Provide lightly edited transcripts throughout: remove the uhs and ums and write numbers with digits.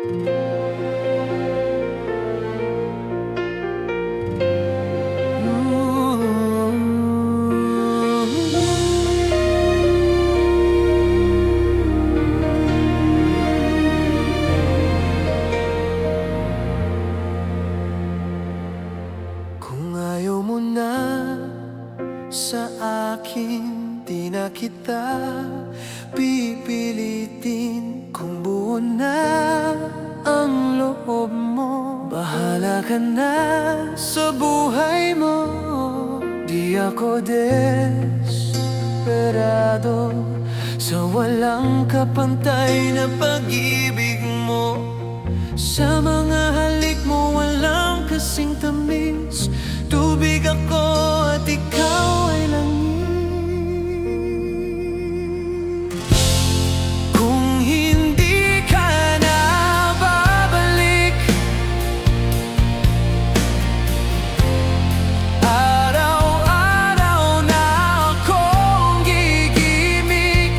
Kung ayaw mo na sa akin, di na kita pipilitin. Kung buo na ang loob mo, bahala ka na sa buhay mo. Di ako desperado sa walang kapantay na pag-ibig mo. Sa mga halik mo walang kasing tamis. Tubig ako at ikaw ay langit. Kung hindi ka na babalik, araw-araw na akong gigimik.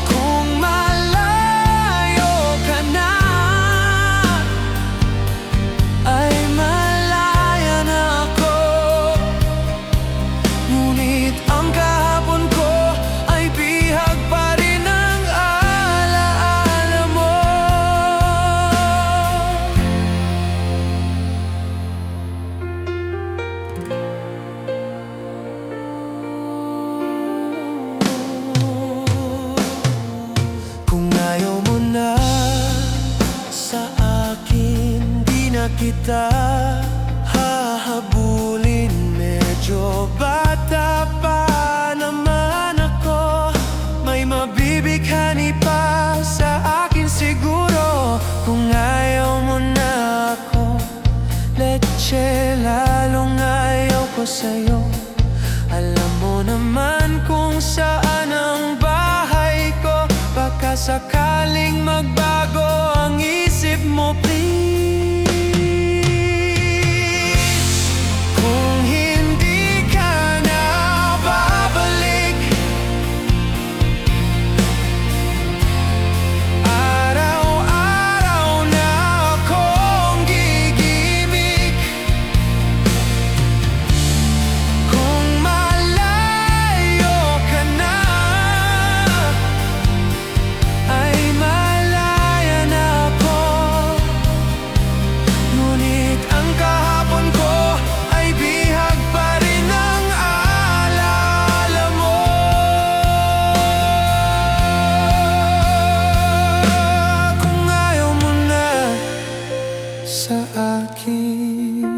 Kung malayo ka na, ay malaya na ako. Ngunit ang kahapon ko ay bihag pa rin ang alaala mo. Kung ayaw mo na sa akin, di na kita hahabulin. Medyo bata pa naman ako, may mabibighani pa sa akin siguro. Kung ayaw mo na ako, leche, lalong ayaw ko sa'yo. Alam mo naman kung saan ang bahay ko. Baka sakaling magbago ang isip mo, please. Kung hindi ka na babalik, araw-araw na akong gigimik. Kung malayo ka na, ay malaya na ako. Ngunit ang kahapon ko ay bihag pa rin ang alaala mo. Kung ayaw mo na sa akin,